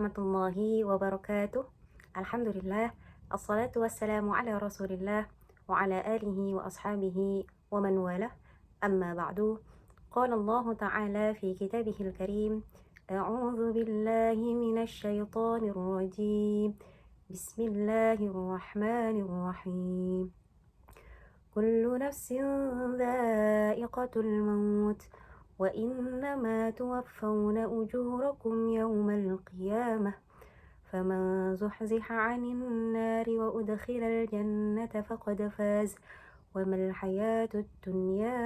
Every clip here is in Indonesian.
warahmatullahi wabarakatuh. Alhamdulillah, assalatu wassalamu ala rasulillah wa ala alihi wa ashabihi wa man walah. Amma ba'du. Qala Allah Ta'ala fi kitabihil karim. A'udzu billahi minasy syaithanir rajim. Bismillahirrahmanirrahim. Kullu nafsin dha'iqatul maut. وإنما توفون أجوركم يوم القيامة فمن زحزح عن النار وأدخل الجنة فقد فاز وما الحياة الدنيا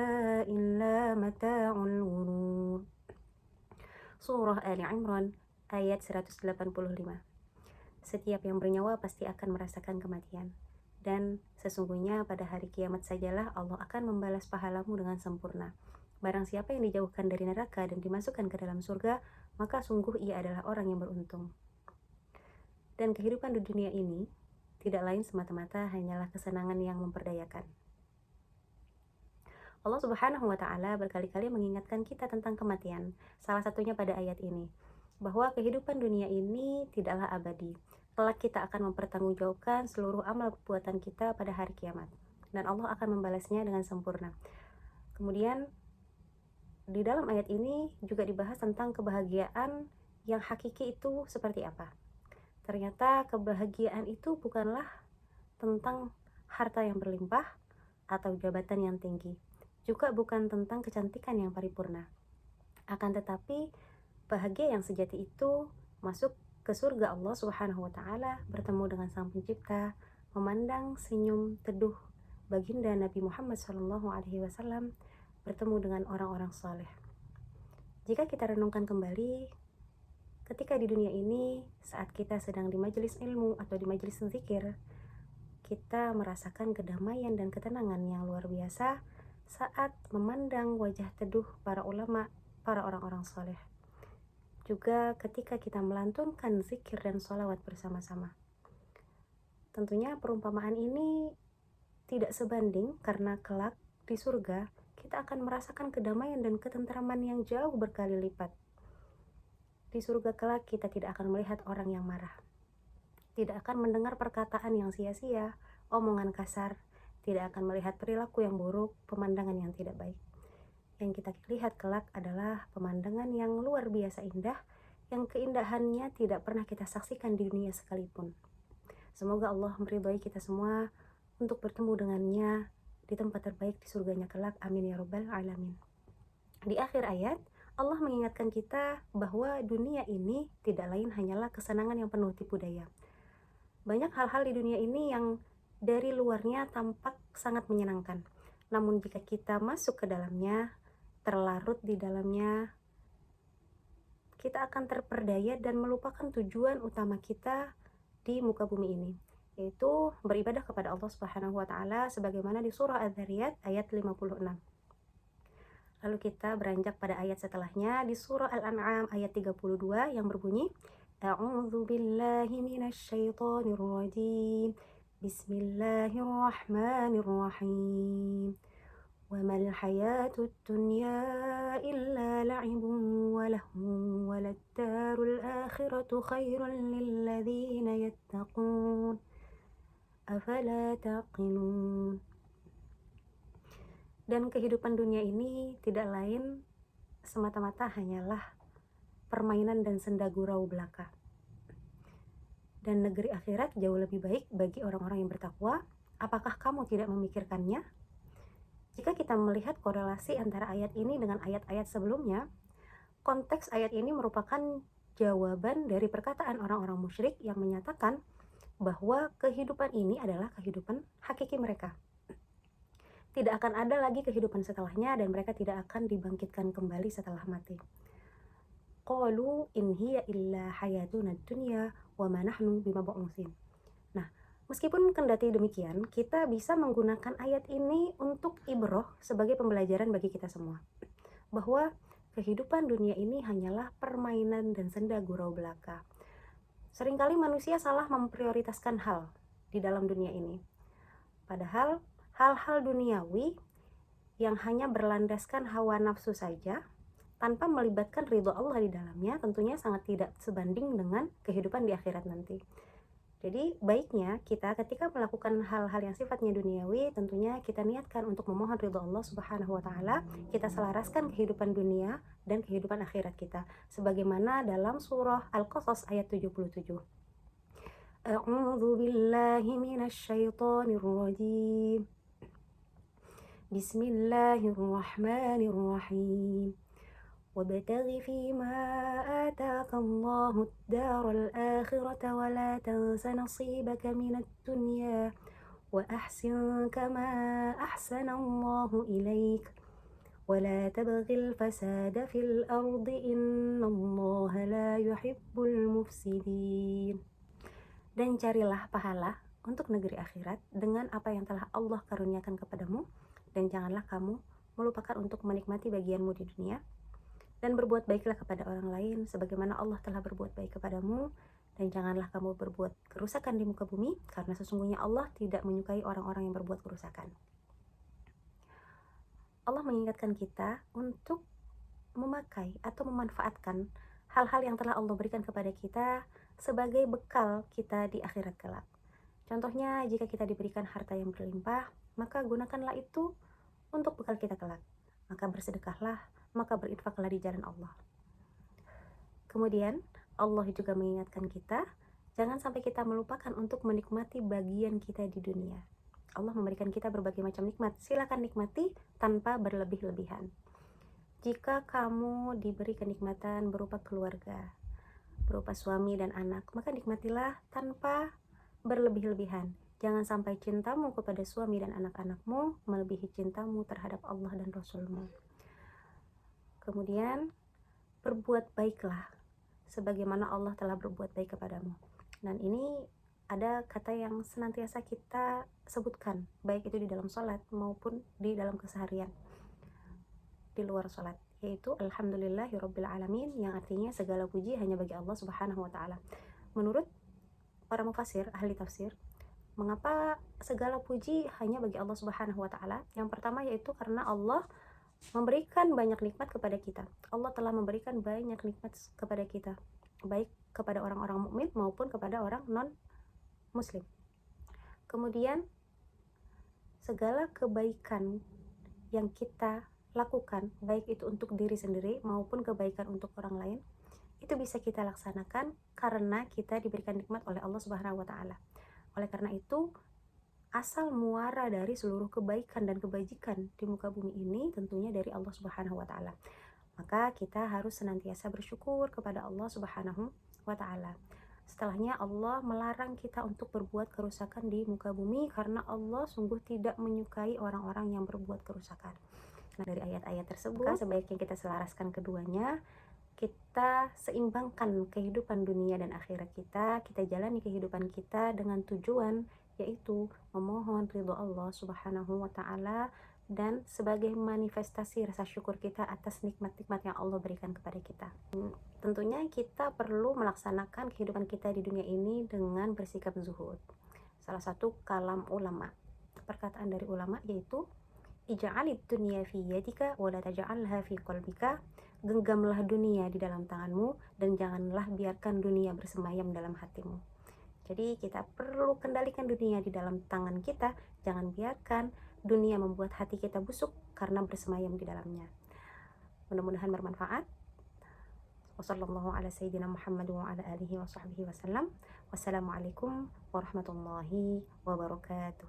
إلا متاع الغرور. Surah Ali Imran ayat 185. Setiap yang bernyawa pasti akan merasakan kematian, dan sesungguhnya pada hari kiamat sajalah Allah akan membalas pahalamu dengan sempurna. Barang siapa yang dijauhkan dari neraka dan dimasukkan ke dalam surga, maka sungguh ia adalah orang yang beruntung. Dan kehidupan di dunia ini tidak lain semata-mata hanyalah kesenangan yang memperdayakan. Allah Subhanahu wa Ta'ala berkali-kali mengingatkan kita tentang kematian. Salah satunya pada ayat ini, bahwa kehidupan dunia ini tidaklah abadi. Kelak kita akan mempertanggungjawabkan seluruh amal perbuatan kita pada hari kiamat, dan Allah akan membalasnya dengan sempurna. Kemudian di dalam ayat ini juga dibahas tentang kebahagiaan yang hakiki itu seperti apa. Ternyata kebahagiaan itu bukanlah tentang harta yang berlimpah atau jabatan yang tinggi, juga bukan tentang kecantikan yang paripurna. Akan tetapi bahagia yang sejati itu masuk ke surga Allah Subhanahu wa Ta'ala, bertemu dengan Sang Pencipta, memandang senyum teduh baginda Nabi Muhammad SAW, bertemu dengan orang-orang saleh. Jika kita renungkan kembali, ketika di dunia ini, saat kita sedang di majelis ilmu atau di majelis zikir, kita merasakan kedamaian dan ketenangan yang luar biasa saat memandang wajah teduh para ulama, para orang-orang saleh. Juga ketika kita melantunkan zikir dan sholawat bersama-sama. Tentunya perumpamaan ini tidak sebanding, karena kelak di surga kita akan merasakan kedamaian dan ketentraman yang jauh berkali lipat. Di surga kelak kita tidak akan melihat orang yang marah, tidak akan mendengar perkataan yang sia-sia, omongan kasar, tidak akan melihat perilaku yang buruk, pemandangan yang tidak baik. Yang kita lihat kelak adalah pemandangan yang luar biasa indah, yang keindahannya tidak pernah kita saksikan di dunia sekalipun. Semoga Allah meridhai kita semua untuk bertemu dengannya di tempat terbaik di surganya kelak. Amin ya rabbal alamin. Di akhir ayat, Allah mengingatkan kita bahwa dunia ini tidak lain hanyalah kesenangan yang penuh tipu daya. Banyak hal-hal di dunia ini yang dari luarnya tampak sangat menyenangkan, namun jika kita masuk ke dalamnya, terlarut di dalamnya, kita akan terperdaya dan melupakan tujuan utama kita di muka bumi ini, yaitu beribadah kepada Allah Subhanahu wa Ta'ala, sebagaimana di surah Az-Zariyat ayat 56. Lalu kita beranjak pada ayat setelahnya di surah Al-An'am ayat 32 yang berbunyi, A'udzu billahi minasy syaithanir rajim. Bismillahirrahmanirrahim. Wa mal hayatud dunya illa la'ibun wa lahwun wa lad-darul akhiratu khairun lil ladzina yattaqun. Afala taqilun. Dan kehidupan dunia ini tidak lain semata-mata hanyalah permainan dan senda gurau belaka. Dan negeri akhirat jauh lebih baik bagi orang-orang yang bertakwa. Apakah kamu tidak memikirkannya? Jika kita melihat korelasi antara ayat ini dengan ayat-ayat sebelumnya, konteks ayat ini merupakan jawaban dari perkataan orang-orang musyrik yang menyatakan bahwa kehidupan ini adalah kehidupan hakiki mereka. Tidak akan ada lagi kehidupan setelahnya, dan mereka tidak akan dibangkitkan kembali setelah mati. Qalu in hiya illa hayatuna dunya wa ma nahnu bimab'utsin. Nah, meskipun kendati demikian, kita bisa menggunakan ayat ini untuk ibroh sebagai pembelajaran bagi kita semua, bahwa kehidupan dunia ini hanyalah permainan dan senda gurau belaka. Seringkali manusia salah memprioritaskan hal di dalam dunia ini. Padahal hal-hal duniawi yang hanya berlandaskan hawa nafsu saja tanpa melibatkan ridho Allah di dalamnya, tentunya sangat tidak sebanding dengan kehidupan di akhirat nanti. Jadi baiknya kita ketika melakukan hal-hal yang sifatnya duniawi, tentunya kita niatkan untuk memohon ridho Allah Subhanahu wa taala, kita selaraskan kehidupan dunia dan kehidupan akhirat kita. Sebagaimana dalam surah Al-Qasas ayat 77. A'udzu billahi minasy syaithanir rajim. Bismillahirrahmanirrahim. وابتغ فيما آتاك الله الدار الآخرة ولا تنس نصيبك من الدنيا وأحسن كما أحسن الله إليك ولا تبغ الفساد في الأرض إن الله لا يحب المفسدين. Dan carilah pahala untuk negeri akhirat dengan apa yang telah Allah karuniakan kepadamu, dan janganlah kamu melupakan untuk menikmati bagianmu di dunia, dan berbuat baiklah kepada orang lain sebagaimana Allah telah berbuat baik kepadamu, dan janganlah kamu berbuat kerusakan di muka bumi, karena sesungguhnya Allah tidak menyukai orang-orang yang berbuat kerusakan. Allah mengingatkan kita untuk memakai atau memanfaatkan hal-hal yang telah Allah berikan kepada kita sebagai bekal kita di akhirat kelak. Contohnya, jika kita diberikan harta yang berlimpah, maka gunakanlah itu untuk bekal kita kelak. Maka bersedekahlah, maka berinfaklah di jalan Allah. Kemudian Allah juga mengingatkan kita, jangan sampai kita melupakan untuk menikmati bagian kita di dunia. Allah memberikan kita berbagai macam nikmat, silakan nikmati tanpa berlebih-lebihan. Jika kamu diberi kenikmatan berupa keluarga, berupa suami dan anak, maka nikmatilah tanpa berlebih-lebihan. Jangan sampai cintamu kepada suami dan anak-anakmu melebihi cintamu terhadap Allah dan Rasul-Mu. Kemudian berbuat baiklah sebagaimana Allah telah berbuat baik kepadamu. Dan ini ada kata yang senantiasa kita sebutkan, baik itu di dalam sholat maupun di dalam keseharian di luar sholat, yaitu Alhamdulillahirabbil alamin, yang artinya segala puji hanya bagi Allah Subhanahu wa taala. Menurut para mufassir, ahli tafsir, mengapa segala puji hanya bagi Allah Subhanahu wa taala? Yang pertama yaitu karena Allah memberikan banyak nikmat kepada kita. Allah telah memberikan banyak nikmat kepada kita, baik kepada orang-orang mukmin maupun kepada orang non-muslim. Kemudian segala kebaikan yang kita lakukan, baik itu untuk diri sendiri maupun kebaikan untuk orang lain, itu bisa kita laksanakan karena kita diberikan nikmat oleh Allah Subhanahu wa taala. Oleh karena itu, asal muara dari seluruh kebaikan dan kebajikan di muka bumi ini tentunya dari Allah Subhanahu wa taala. Maka kita harus senantiasa bersyukur kepada Allah Subhanahu wa taala. Setelahnya Allah melarang kita untuk berbuat kerusakan di muka bumi karena Allah sungguh tidak menyukai orang-orang yang berbuat kerusakan. Nah, dari ayat-ayat tersebut sebaiknya kita selaraskan keduanya. Kita seimbangkan kehidupan dunia dan akhirat kita jalani kehidupan kita dengan tujuan yaitu memohon ridho Allah Subhanahu wa taala dan sebagai manifestasi rasa syukur kita atas nikmat-nikmat yang Allah berikan kepada kita. Tentunya kita perlu melaksanakan kehidupan kita di dunia ini dengan bersikap zuhud. Salah satu kalam ulama, perkataan dari ulama yaitu ij'alid dunya fi yadika wa la taj'alha fi qalbika. Genggamlah dunia di dalam tanganmu dan janganlah biarkan dunia bersemayam dalam hatimu. Jadi kita perlu kendalikan dunia di dalam tangan kita, jangan biarkan dunia membuat hati kita busuk karena bersemayam di dalamnya. Mudah-mudahan bermanfaat. Wassallallahu ala sayyidina Muhammad wa ala alihi wa sahbihi wasallam. Wassalamualaikum warahmatullahi wabarakatuh.